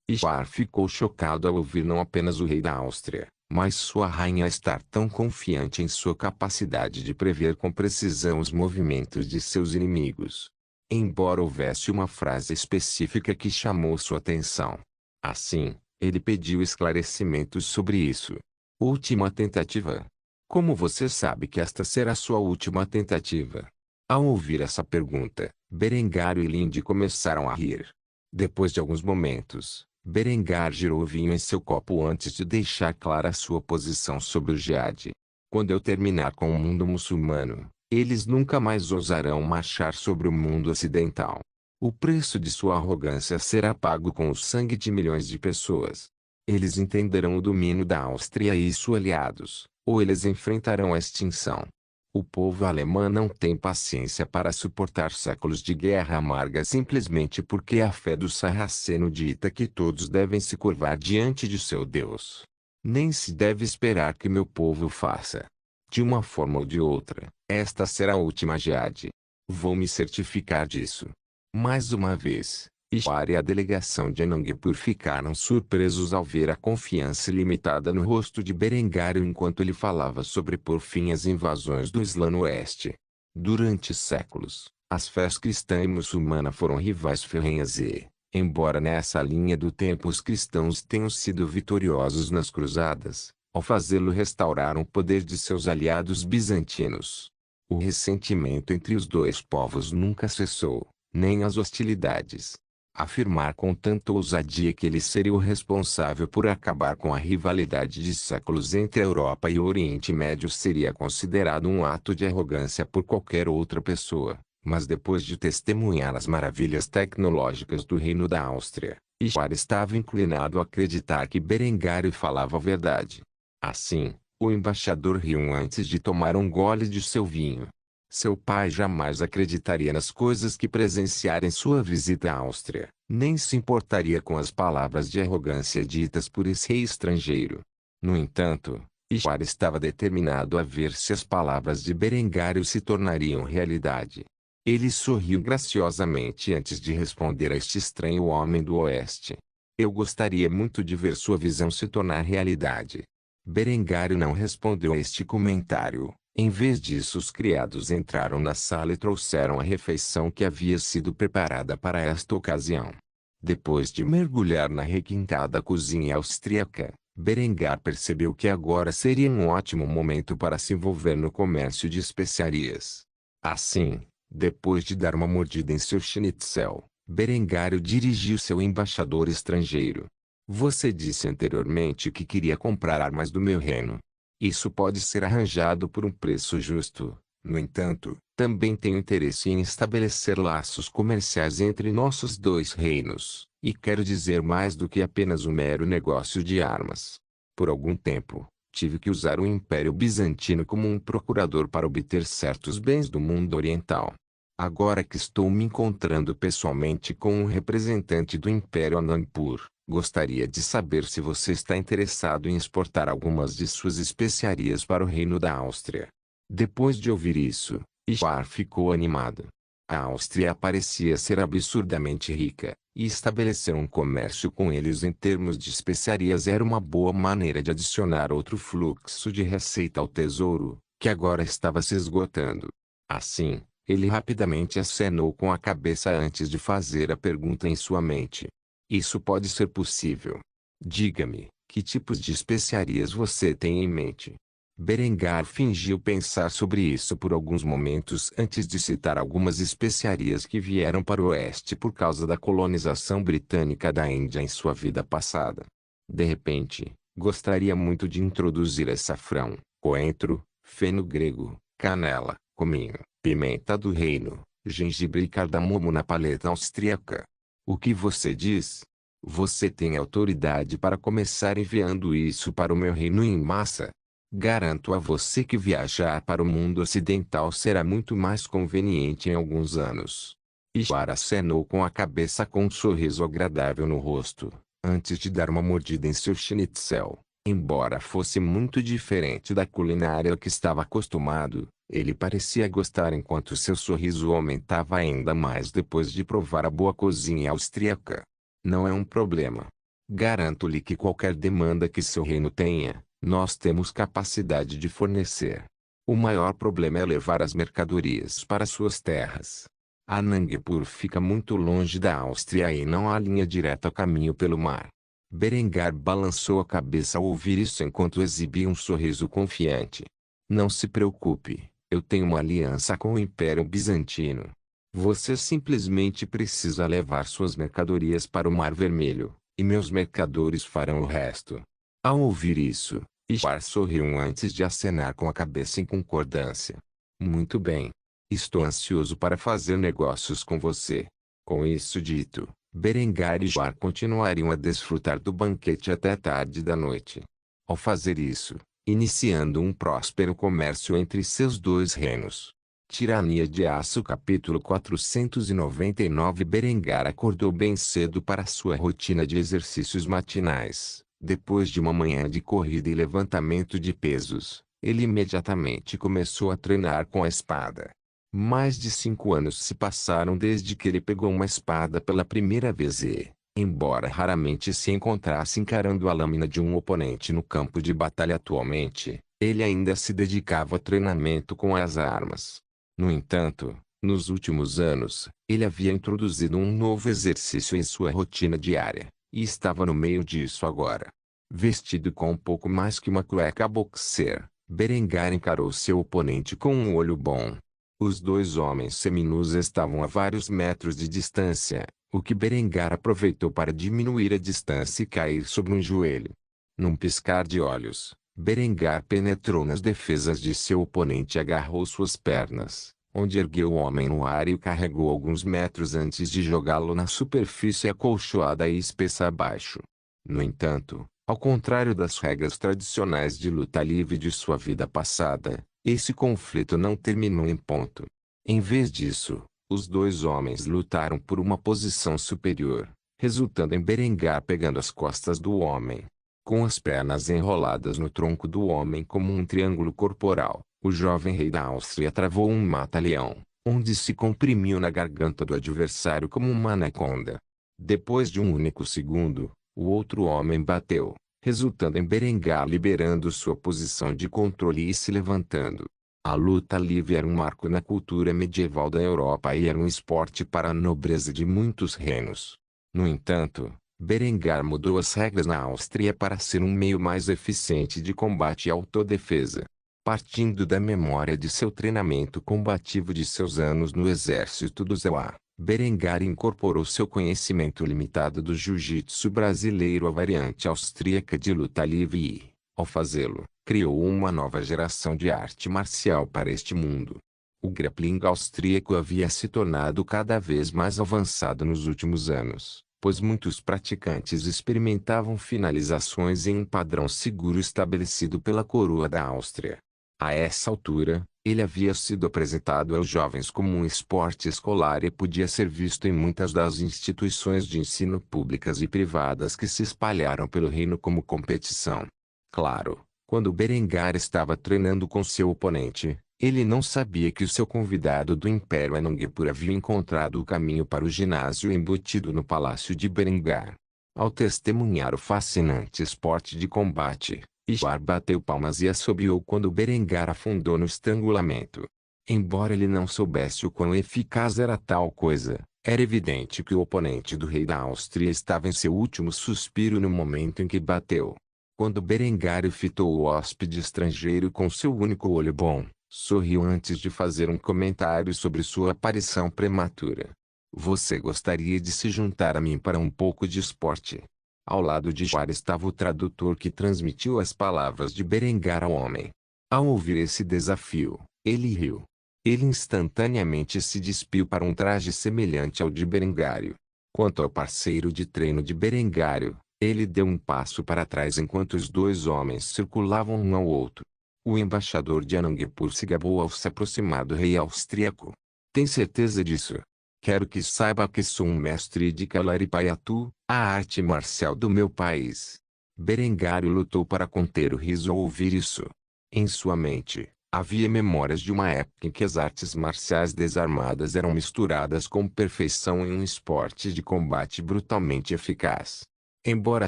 Ishar ficou chocado ao ouvir não apenas o rei da Áustria, mas sua rainha estar tão confiante em sua capacidade de prever com precisão os movimentos de seus inimigos. Embora houvesse uma frase específica que chamou sua atenção. Assim, ele pediu esclarecimentos sobre isso. Última tentativa. Como você sabe que esta será sua última tentativa? Ao ouvir essa pergunta, Berengário e Linde começaram a rir. Depois de alguns momentos, Berengar girou o vinho em seu copo antes de deixar clara sua posição sobre o jihad. Quando eu terminar com o mundo muçulmano, eles nunca mais ousarão marchar sobre o mundo ocidental. O preço de sua arrogância será pago com o sangue de milhões de pessoas. Eles entenderão o domínio da Áustria e seus aliados, ou eles enfrentarão a extinção. O povo alemão não tem paciência para suportar séculos de guerra amarga simplesmente porque a fé do sarraceno dita que todos devem se curvar diante de seu Deus. Nem se deve esperar que meu povo o faça. De uma forma ou de outra, esta será a última jihad. Vou me certificar disso. Mais uma vez, Ishar e a delegação de Anandpur ficaram surpresos ao ver a confiança ilimitada no rosto de Berengário enquanto ele falava sobre por fim as invasões do Islã no oeste. Durante séculos, as fés cristã e muçulmana foram rivais ferrenhas e, embora nessa linha do tempo os cristãos tenham sido vitoriosos nas cruzadas, ao fazê-lo restauraram o poder de seus aliados bizantinos. O ressentimento entre os dois povos nunca cessou, nem as hostilidades. Afirmar com tanta ousadia que ele seria o responsável por acabar com a rivalidade de séculos entre a Europa e o Oriente Médio seria considerado um ato de arrogância por qualquer outra pessoa, mas depois de testemunhar as maravilhas tecnológicas do Reino da Áustria, Ishar estava inclinado a acreditar que Berengário falava a verdade. Assim, O embaixador riu antes de tomar um gole de seu vinho. Seu pai jamais acreditaria nas coisas que presenciara em sua visita à Áustria, nem se importaria com as palavras de arrogância ditas por esse rei estrangeiro. No entanto, Ishwar estava determinado a ver se as palavras de Berengário se tornariam realidade. Ele sorriu graciosamente antes de responder a este estranho homem do oeste. Eu gostaria muito de ver sua visão se tornar realidade. Berengário não respondeu a este comentário. Em vez disso, os criados entraram na sala e trouxeram a refeição que havia sido preparada para esta ocasião. Depois de mergulhar na requintada cozinha austríaca, Berengar percebeu que agora seria um ótimo momento para se envolver no comércio de especiarias. Assim, depois de dar uma mordida em seu schnitzel, Berengário dirigiu-se ao embaixador estrangeiro. Você disse anteriormente que queria comprar armas do meu reino. Isso pode ser arranjado por um preço justo. No entanto, também tenho interesse em estabelecer laços comerciais entre nossos dois reinos, e quero dizer mais do que apenas um mero negócio de armas. Por algum tempo, tive que usar o Império Bizantino como um procurador para obter certos bens do mundo oriental. Agora que estou me encontrando pessoalmente com um representante do Império Anandpur, gostaria de saber se você está interessado em exportar algumas de suas especiarias para o Reino da Áustria. Depois de ouvir isso, Ishwar ficou animado. A Áustria parecia ser absurdamente rica, e estabelecer um comércio com eles em termos de especiarias era uma boa maneira de adicionar outro fluxo de receita ao tesouro, que agora estava se esgotando. Assim, ele rapidamente acenou com a cabeça antes de fazer a pergunta em sua mente. Isso pode ser possível. Diga-me, que tipos de especiarias você tem em mente? Berengar fingiu pensar sobre isso por alguns momentos antes de citar algumas especiarias que vieram para o oeste por causa da colonização britânica da Índia em sua vida passada. De repente, gostaria muito de introduzir açafrão, coentro, feno grego, canela, cominho, pimenta do reino, gengibre e cardamomo na paleta austríaca. O que você diz? Você tem autoridade para começar enviando isso para o meu reino em massa? Garanto a você que viajar para o mundo ocidental será muito mais conveniente em alguns anos. Ishwar acenou com a cabeça com um sorriso agradável no rosto, antes de dar uma mordida em seu schnitzel. Embora fosse muito diferente da culinária que estava acostumado, ele parecia gostar enquanto seu sorriso aumentava ainda mais depois de provar a boa cozinha austríaca. Não é um problema. Garanto-lhe que qualquer demanda que seu reino tenha, nós temos capacidade de fornecer. O maior problema é levar as mercadorias para suas terras. Anandpur fica muito longe da Áustria e não há linha direta a caminho pelo mar. Berengar balançou a cabeça ao ouvir isso enquanto exibia um sorriso confiante. Não se preocupe, eu tenho uma aliança com o Império Bizantino. Você simplesmente precisa levar suas mercadorias para o Mar Vermelho, e meus mercadores farão o resto. Ao ouvir isso, Ishwar sorriu antes de acenar com a cabeça em concordância. Muito bem. Estou ansioso para fazer negócios com você. Com isso dito, Berengar e Ishwar continuariam a desfrutar do banquete até tarde da noite. Ao fazer isso, iniciando um próspero comércio entre seus dois reinos. Tirania de Aço capítulo 499 Berengar acordou bem cedo para sua rotina de exercícios matinais. Depois de uma manhã de corrida e levantamento de pesos, ele imediatamente começou a treinar com a espada. Mais de 5 anos se passaram desde que ele pegou uma espada pela primeira vez e, embora raramente se encontrasse encarando a lâmina de um oponente no campo de batalha atualmente, ele ainda se dedicava ao treinamento com as armas. No entanto, nos últimos anos, ele havia introduzido um novo exercício em sua rotina diária. E estava no meio disso agora. Vestido com um pouco mais que uma cueca boxer, Berengar encarou seu oponente com um olho bom. Os dois homens seminus estavam a vários metros de distância, o que Berengar aproveitou para diminuir a distância e cair sobre um joelho. Num piscar de olhos, Berengar penetrou nas defesas de seu oponente e agarrou suas pernas, onde ergueu o homem no ar e o carregou alguns metros antes de jogá-lo na superfície acolchoada e espessa abaixo. No entanto, Ao contrário das regras tradicionais de luta livre de sua vida passada, esse conflito não terminou em ponto. Em vez disso, os dois homens lutaram por uma posição superior, resultando em Berengar pegando as costas do homem. Com as pernas enroladas no tronco do homem como um triângulo corporal, o jovem rei da Áustria travou um mata-leão, onde se comprimiu na garganta do adversário como uma anaconda. Depois de um único segundo, o outro homem bateu, resultando em Berengar liberando sua posição de controle e se levantando. A luta livre era um marco na cultura medieval da Europa e era um esporte para a nobreza de muitos reinos. No entanto, Berengar mudou as regras na Áustria para ser um meio mais eficiente de combate e autodefesa. Partindo da memória de seu treinamento combativo de seus anos no exército do Zauá, Berengar incorporou seu conhecimento limitado do jiu-jitsu brasileiro à variante austríaca de luta livre e, ao fazê-lo, criou uma nova geração de arte marcial para este mundo. O grappling austríaco havia se tornado cada vez mais avançado nos últimos anos, pois muitos praticantes experimentavam finalizações em um padrão seguro estabelecido pela coroa da Áustria. A essa altura, ele havia sido apresentado aos jovens como um esporte escolar e podia ser visto em muitas das instituições de ensino públicas e privadas que se espalharam pelo reino como competição. Claro, quando Berengar estava treinando com seu oponente, ele não sabia que o seu convidado do Império Anhangipur havia encontrado o caminho para o ginásio embutido no palácio de Berengar. Ao testemunhar o fascinante esporte de combate, Ishwar bateu palmas e assobiou quando Berengar afundou no estrangulamento. Embora ele não soubesse o quão eficaz era tal coisa, era evidente que o oponente do rei da Áustria estava em seu último suspiro no momento em que bateu. Quando Berengar fitou o hóspede estrangeiro com seu único olho bom, sorriu antes de fazer um comentário sobre sua aparição prematura. Você gostaria de se juntar a mim para um pouco de esporte? Ao lado de Ishwar estava o tradutor que transmitiu as palavras de Berengar ao homem. Ao ouvir esse desafio, ele riu. Ele instantaneamente se despiu para um traje semelhante ao de Berengário. Quanto ao parceiro de treino de Berengário, ele deu um passo para trás enquanto os dois homens circulavam um ao outro. O embaixador de Anhangipur se gabou ao se aproximar do rei austríaco. Tem certeza disso? Quero que saiba que sou um mestre de Kalaripayattu, a arte marcial do meu país. Berengário lutou para conter o riso ao ouvir isso. Em sua mente, havia memórias de uma época em que as artes marciais desarmadas eram misturadas com perfeição em um esporte de combate brutalmente eficaz. Embora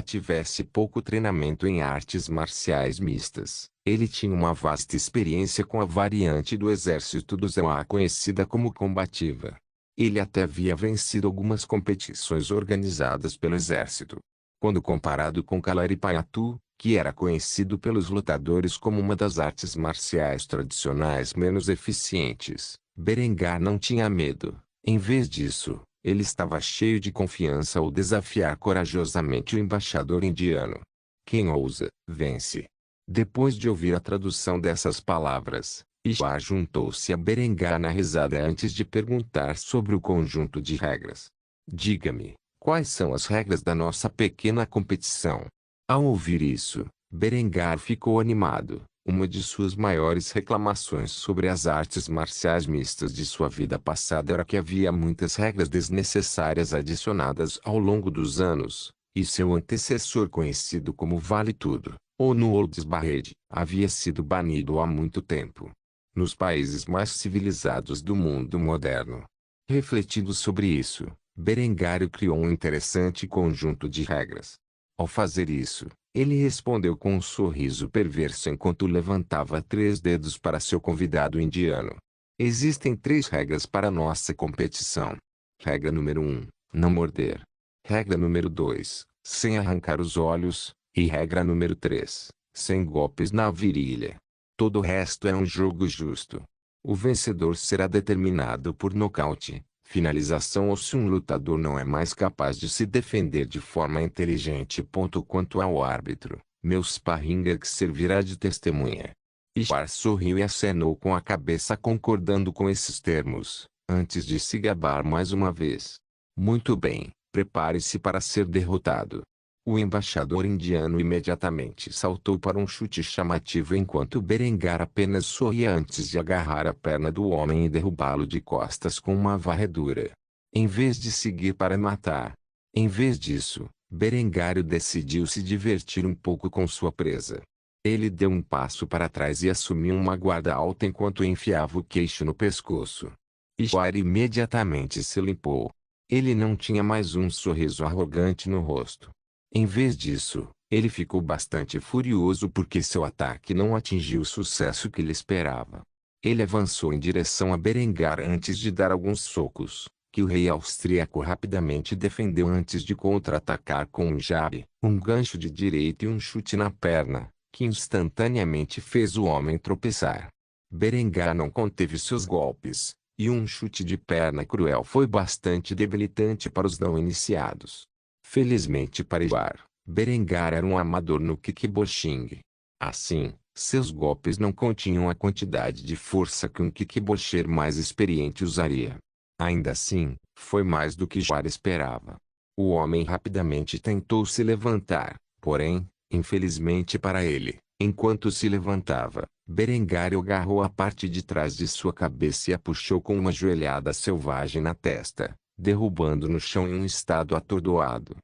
tivesse pouco treinamento em artes marciais mistas, ele tinha uma vasta experiência com a variante do exército do Zauá conhecida como combativa. Ele até havia vencido algumas competições organizadas pelo exército. Quando comparado com Kalaripayattu, que era conhecido pelos lutadores como uma das artes marciais tradicionais menos eficientes, Berengar não tinha medo. Em vez disso, ele estava cheio de confiança ao desafiar corajosamente o embaixador indiano. Quem ousa, vence. Depois de ouvir a tradução dessas palavras, Ishwar juntou-se a Berengar na risada antes de perguntar sobre o conjunto de regras. Diga-me, quais são as regras da nossa pequena competição? Ao ouvir isso, Berengar ficou animado. Uma de suas maiores reclamações sobre as artes marciais mistas de sua vida passada era que havia muitas regras desnecessárias adicionadas ao longo dos anos, e seu antecessor conhecido como Vale Tudo, ou no Oldsbarrede, havia sido banido há muito tempo. Nos países mais civilizados do mundo moderno. Refletindo sobre isso, Berengário criou um interessante conjunto de regras. Ao fazer isso, ele respondeu com um sorriso perverso enquanto levantava 3 dedos para seu convidado indiano. Existem 3 regras para nossa competição. Regra número 1, não morder. Regra número 2, sem arrancar os olhos. E regra número 3, sem golpes na virilha. Todo o resto é um jogo justo. O vencedor será determinado por nocaute, finalização ou se um lutador não é mais capaz de se defender de forma inteligente. Quanto ao árbitro, meu sparringer que servirá de testemunha. Ishwar sorriu e acenou com a cabeça concordando com esses termos, antes de se gabar mais uma vez. Muito bem, prepare-se para ser derrotado. O embaixador indiano imediatamente saltou para um chute chamativo enquanto Berengar apenas sorria antes de agarrar a perna do homem e derrubá-lo de costas com uma varredura. Em vez de seguir para matar. Em vez disso, Berengário decidiu se divertir um pouco com sua presa. Ele deu um passo para trás e assumiu uma guarda alta enquanto enfiava o queixo no pescoço. Ishwar imediatamente se limpou. Ele não tinha mais um sorriso arrogante no rosto. Em vez disso, ele ficou bastante furioso porque seu ataque não atingiu o sucesso que ele esperava. Ele avançou em direção a Berengar antes de dar alguns socos, que o rei austríaco rapidamente defendeu antes de contra-atacar com um jab, um gancho de direita e um chute na perna, que instantaneamente fez o homem tropeçar. Berengar não conteve seus golpes, e um chute de perna cruel foi bastante debilitante para os não iniciados. Felizmente para Ishwar, Berengar era um amador no kickboxing. Assim, seus golpes não continham a quantidade de força que um kickboxer mais experiente usaria. Ainda assim, foi mais do que Ishwar esperava. O homem rapidamente tentou se levantar, porém, infelizmente para ele, enquanto se levantava, Berengar agarrou a parte de trás de sua cabeça e a puxou com uma joelhada selvagem na testa, derrubando no chão em um estado atordoado.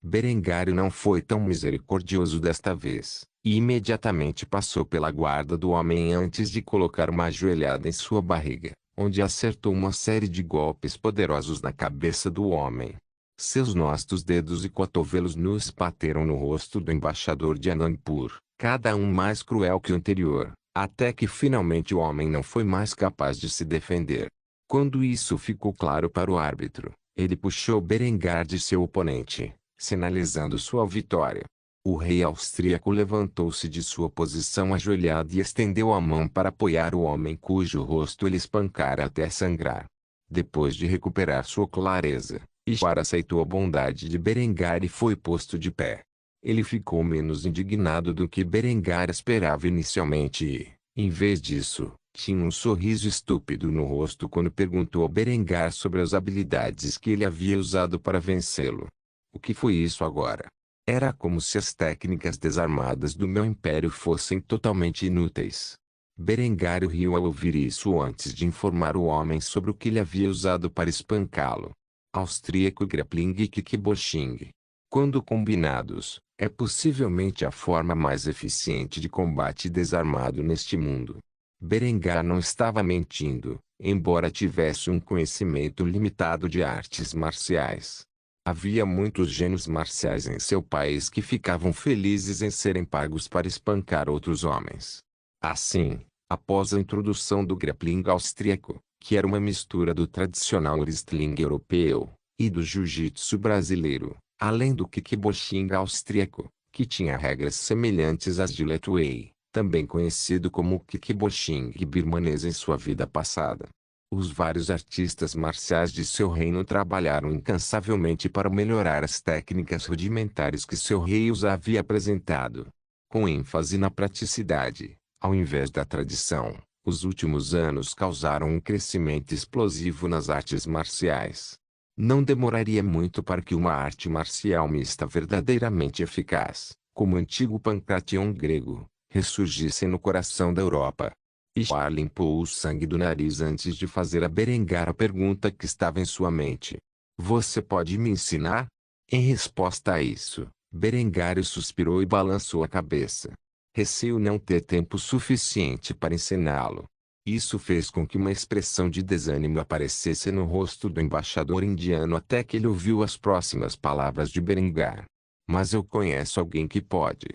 Berengário não foi tão misericordioso desta vez, e imediatamente passou pela guarda do homem antes de colocar uma joelhada em sua barriga, onde acertou uma série de golpes poderosos na cabeça do homem. Seus nossos dedos e cotovelos nus bateram no rosto do embaixador de Anandpur, cada um mais cruel que o anterior, até que finalmente o homem não foi mais capaz de se defender. Quando isso ficou claro para o árbitro, ele puxou Berengar de seu oponente, sinalizando sua vitória. O rei austríaco levantou-se de sua posição ajoelhado e estendeu a mão para apoiar o homem cujo rosto ele espancara até sangrar. Depois de recuperar sua clareza, Ishwar aceitou a bondade de Berengar e foi posto de pé. Ele ficou menos indignado do que Berengar esperava inicialmente e, em vez disso, tinha um sorriso estúpido no rosto quando perguntou a Berengar sobre as habilidades que ele havia usado para vencê-lo. O que foi isso agora? Era como se as técnicas desarmadas do meu império fossem totalmente inúteis. Berengário riu ao ouvir isso antes de informar o homem sobre o que ele havia usado para espancá-lo. Austríaco grappling e kickboxing. Quando combinados, é possivelmente a forma mais eficiente de combate desarmado neste mundo. Berengar não estava mentindo, embora tivesse um conhecimento limitado de artes marciais. Havia muitos gênios marciais em seu país que ficavam felizes em serem pagos para espancar outros homens. Assim, após a introdução do grappling austríaco, que era uma mistura do tradicional wrestling europeu e do jiu-jitsu brasileiro, além do kickboxing austríaco, que tinha regras semelhantes às de Letway, também conhecido como kickboxing birmanês em sua vida passada. Os vários artistas marciais de seu reino trabalharam incansavelmente para melhorar as técnicas rudimentares que seu rei os havia apresentado. Com ênfase na praticidade, ao invés da tradição, os últimos anos causaram um crescimento explosivo nas artes marciais. Não demoraria muito para que uma arte marcial mista verdadeiramente eficaz, como o antigo Pancration grego, ressurgissem no coração da Europa. Ishwar limpou o sangue do nariz antes de fazer a Berengar a pergunta que estava em sua mente. Você pode me ensinar? Em resposta a isso, Berengário suspirou e balançou a cabeça. Receio não ter tempo suficiente para ensiná-lo. Isso fez com que uma expressão de desânimo aparecesse no rosto do embaixador indiano até que ele ouviu as próximas palavras de Berengar. Mas eu conheço alguém que pode.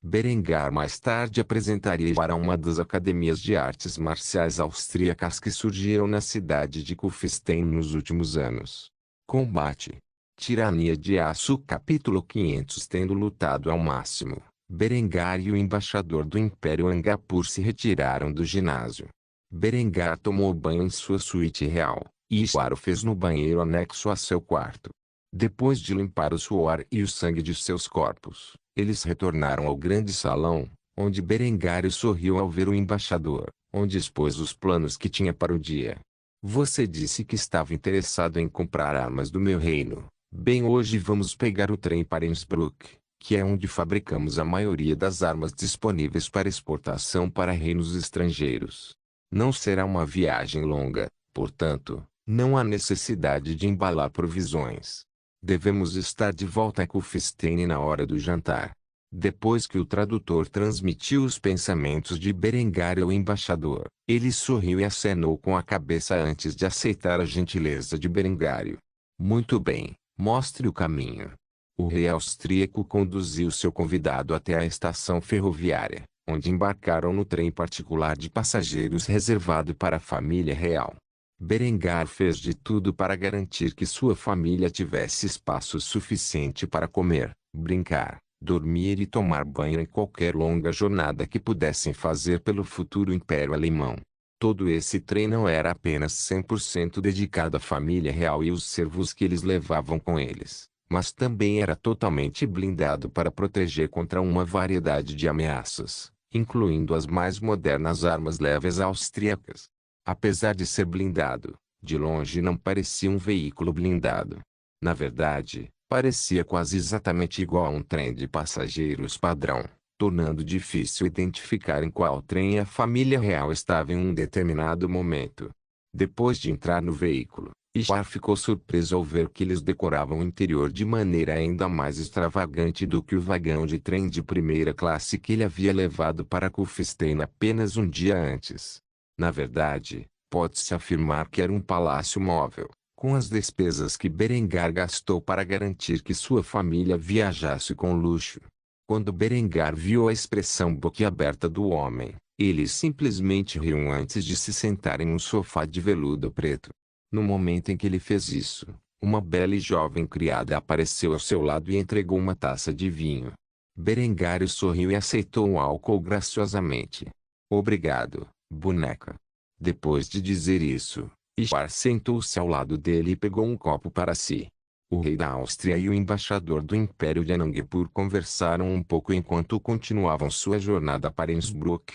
Berengar mais tarde apresentaria para uma das academias de artes marciais austríacas que surgiram na cidade de Kufstein nos últimos anos. Combate. Tirania de Aço capítulo 500. Tendo lutado ao máximo, Berengar e o embaixador do Império Angapur se retiraram do ginásio. Berengar tomou banho em sua suíte real, e Ishwar o fez no banheiro anexo a seu quarto. Depois de limpar o suor e o sangue de seus corpos, eles retornaram ao grande salão, onde Berengário sorriu ao ver o embaixador, onde expôs os planos que tinha para o dia. Você disse que estava interessado em comprar armas do meu reino, Bem, hoje vamos pegar o trem para Innsbruck, que é onde fabricamos a maioria das armas disponíveis para exportação para reinos estrangeiros. Não será uma viagem longa, portanto, não há necessidade de embalar provisões. Devemos estar de volta a Kufstein na hora do jantar. Depois que o tradutor transmitiu os pensamentos de Berengar ao embaixador, ele sorriu e acenou com a cabeça antes de aceitar a gentileza de Berengário. Muito bem, mostre o caminho. O rei austríaco conduziu seu convidado até a estação ferroviária, onde embarcaram no trem particular de passageiros reservado para a família real. Berengar fez de tudo para garantir que sua família tivesse espaço suficiente para comer, brincar, dormir e tomar banho em qualquer longa jornada que pudessem fazer pelo futuro Império Alemão. Todo esse trem não era apenas 100% dedicado à família real e os servos que eles levavam com eles, mas também era totalmente blindado para proteger contra uma variedade de ameaças, incluindo as mais modernas armas leves austríacas. Apesar de ser blindado, de longe não parecia um veículo blindado. Na verdade, parecia quase exatamente igual a um trem de passageiros padrão, tornando difícil identificar em qual trem a família real estava em um determinado momento. Depois de entrar no veículo, Ishar ficou surpreso ao ver que eles decoravam o interior de maneira ainda mais extravagante do que o vagão de trem de primeira classe que ele havia levado para Kufstein apenas um dia antes. Na verdade, pode-se afirmar que era um palácio móvel, com as despesas que Berengar gastou para garantir que sua família viajasse com luxo. Quando Berengar viu a expressão boquiaberta do homem, ele simplesmente riu antes de se sentar em um sofá de veludo preto. No momento em que ele fez isso, uma bela e jovem criada apareceu ao seu lado e entregou uma taça de vinho. Berengar sorriu e aceitou o álcool graciosamente. Obrigado, boneca. Depois de dizer isso, Ishar sentou-se ao lado dele e pegou um copo para si. O rei da Áustria e o embaixador do Império de Anhangpur conversaram um pouco enquanto continuavam sua jornada para Innsbruck.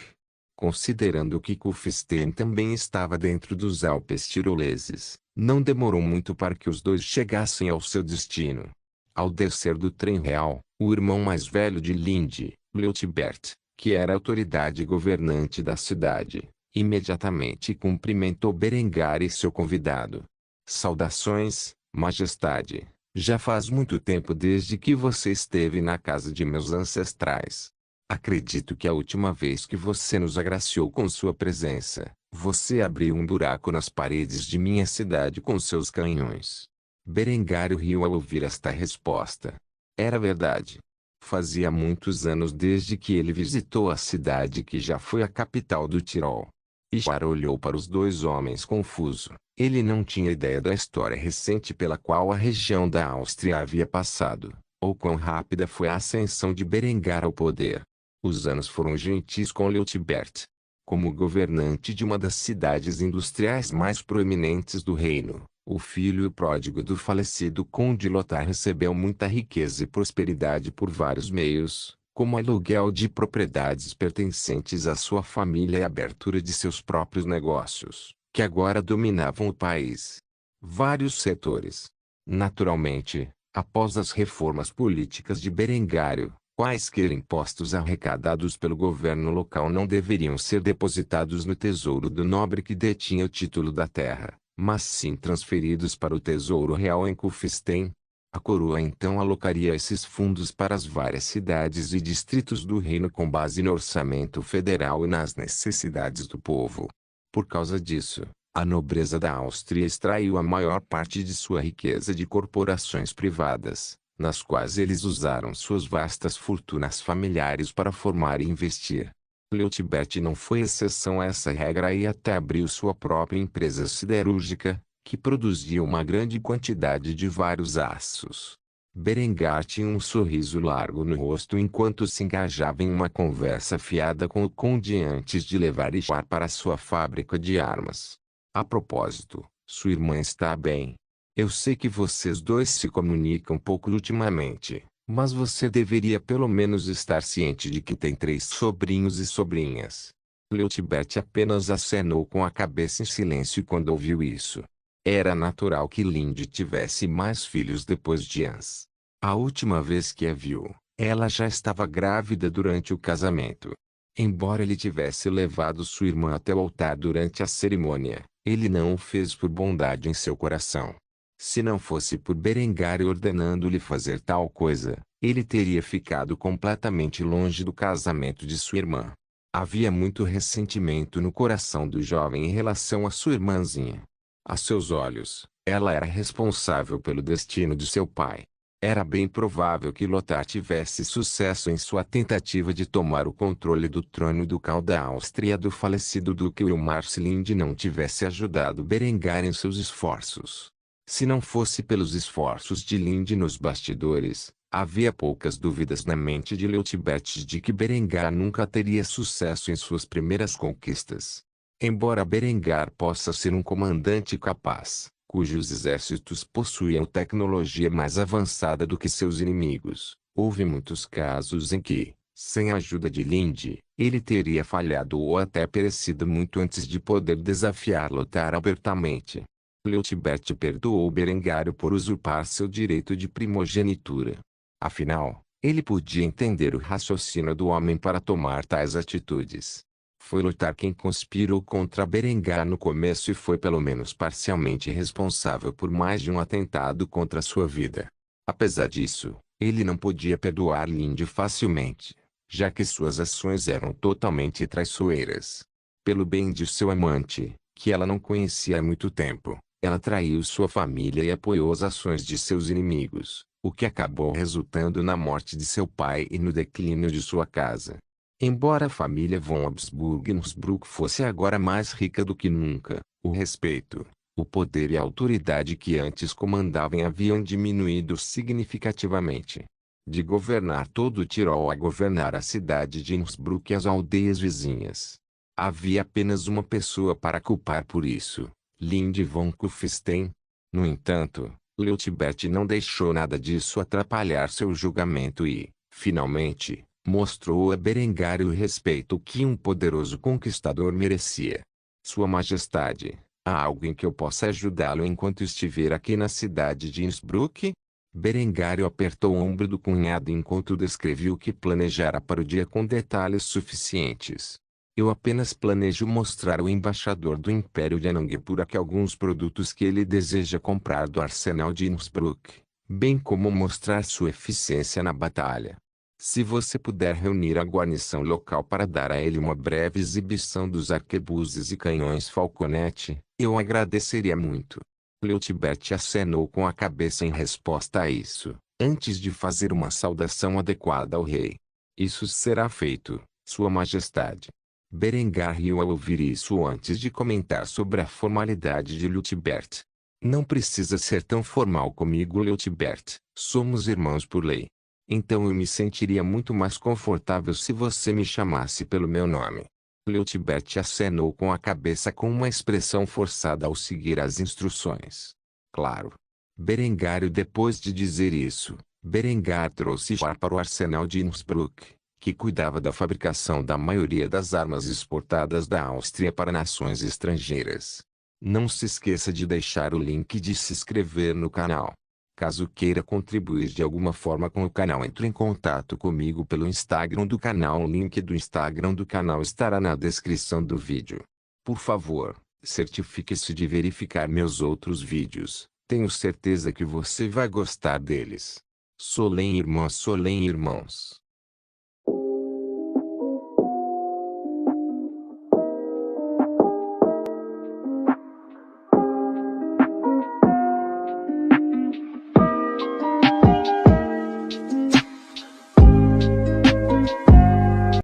Considerando que Kufstein também estava dentro dos Alpes tiroleses, não demorou muito para que os dois chegassem ao seu destino. Ao descer do trem real, o irmão mais velho de Linde, Leutbert, que era a autoridade governante da cidade, imediatamente cumprimentou Berengar e seu convidado. Saudações, Majestade. Já faz muito tempo desde que você esteve na casa de meus ancestrais. Acredito que a última vez que você nos agraciou com sua presença, você abriu um buraco nas paredes de minha cidade com seus canhões. Berengar riu ao ouvir esta resposta. Era verdade. Fazia muitos anos desde que ele visitou a cidade que já foi a capital do Tirol. Ishar olhou para os dois homens confuso. Ele não tinha ideia da história recente pela qual a região da Áustria havia passado, ou quão rápida foi a ascensão de Berengar ao poder. Os anos foram gentis com Leutbert. Como governante de uma das cidades industriais mais proeminentes do reino, o filho pródigo do falecido Conde Lothar recebeu muita riqueza e prosperidade por vários meios, como aluguel de propriedades pertencentes à sua família e abertura de seus próprios negócios, que agora dominavam o país. Vários setores. Naturalmente, após as reformas políticas de Berengário, quaisquer impostos arrecadados pelo governo local não deveriam ser depositados no tesouro do nobre que detinha o título da terra, mas sim transferidos para o tesouro real em Kufstein. A coroa então alocaria esses fundos para as várias cidades e distritos do reino com base no orçamento federal e nas necessidades do povo. Por causa disso, a nobreza da Áustria extraiu a maior parte de sua riqueza de corporações privadas, nas quais eles usaram suas vastas fortunas familiares para formar e investir. Leutbert não foi exceção a essa regra e até abriu sua própria empresa siderúrgica, que produzia uma grande quantidade de vários aços. Berengar tinha um sorriso largo no rosto enquanto se engajava em uma conversa fiada com o conde antes de levar Ishar para sua fábrica de armas. A propósito, sua irmã está bem. Eu sei que vocês dois se comunicam pouco ultimamente, mas você deveria pelo menos estar ciente de que tem 3 sobrinhos e sobrinhas. Leutbert apenas acenou com a cabeça em silêncio quando ouviu isso. Era natural que Lindy tivesse mais filhos depois de Hans. A última vez que a viu, ela já estava grávida durante o casamento. Embora ele tivesse levado sua irmã até o altar durante a cerimônia, ele não o fez por bondade em seu coração. Se não fosse por Berengário ordenando-lhe fazer tal coisa, ele teria ficado completamente longe do casamento de sua irmã. Havia muito ressentimento no coração do jovem em relação à sua irmãzinha. A seus olhos, ela era responsável pelo destino de seu pai. Era bem provável que Lothar tivesse sucesso em sua tentativa de tomar o controle do trono ducal da Áustria do falecido duque Wilmar se Lindy não tivesse ajudado Berengar em seus esforços. Se não fosse pelos esforços de Lindy nos bastidores, havia poucas dúvidas na mente de Leutibert de que Berengar nunca teria sucesso em suas primeiras conquistas. Embora Berengar possa ser um comandante capaz, cujos exércitos possuíam tecnologia mais avançada do que seus inimigos, houve muitos casos em que, sem a ajuda de Lindy, ele teria falhado ou até perecido muito antes de poder desafiar Lothar abertamente. Leutibert perdoou Berengário por usurpar seu direito de primogenitura. Afinal, ele podia entender o raciocínio do homem para tomar tais atitudes. Foi Lothar quem conspirou contra Berengar no começo e foi pelo menos parcialmente responsável por mais de um atentado contra sua vida. Apesar disso, ele não podia perdoar Lindy facilmente, já que suas ações eram totalmente traiçoeiras. Pelo bem de seu amante, que ela não conhecia há muito tempo, ela traiu sua família e apoiou as ações de seus inimigos, o que acabou resultando na morte de seu pai e no declínio de sua casa. Embora a família von Habsburg-Innsbruck fosse agora mais rica do que nunca, o respeito, o poder e a autoridade que antes comandavam haviam diminuído significativamente. De governar todo o Tirol a governar a cidade de Innsbruck e as aldeias vizinhas. Havia apenas uma pessoa para culpar por isso, Lindy von Kufstein. No entanto, Leutibert não deixou nada disso atrapalhar seu julgamento e, finalmente, mostrou a Berengário o respeito que um poderoso conquistador merecia. Sua Majestade, há algo em que eu possa ajudá-lo enquanto estiver aqui na cidade de Innsbruck? Berengário apertou o ombro do cunhado enquanto descrevia o que planejara para o dia com detalhes suficientes. Eu apenas planejo mostrar ao embaixador do Império de Anhangpura que alguns produtos que ele deseja comprar do arsenal de Innsbruck, bem como mostrar sua eficiência na batalha. Se você puder reunir a guarnição local para dar a ele uma breve exibição dos arquebuses e canhões Falconet, eu agradeceria muito. Leutibert acenou com a cabeça em resposta a isso, antes de fazer uma saudação adequada ao rei. Isso será feito, Sua Majestade. Berengar riu ao ouvir isso antes de comentar sobre a formalidade de Leutibert. Não precisa ser tão formal comigo, Leutibert. Somos irmãos por lei. Então eu me sentiria muito mais confortável se você me chamasse pelo meu nome. Leutibert acenou com a cabeça com uma expressão forçada ao seguir as instruções. Claro. Berengário depois de dizer isso, Berengar trouxe Jar para o arsenal de Innsbruck, que cuidava da fabricação da maioria das armas exportadas da Áustria para nações estrangeiras. Não se esqueça de deixar o link de se inscrever no canal. Caso queira contribuir de alguma forma com o canal, entre em contato comigo pelo Instagram do canal. O link do Instagram do canal estará na descrição do vídeo. Por favor, certifique-se de verificar meus outros vídeos. Tenho certeza que você vai gostar deles. Solem irmãos.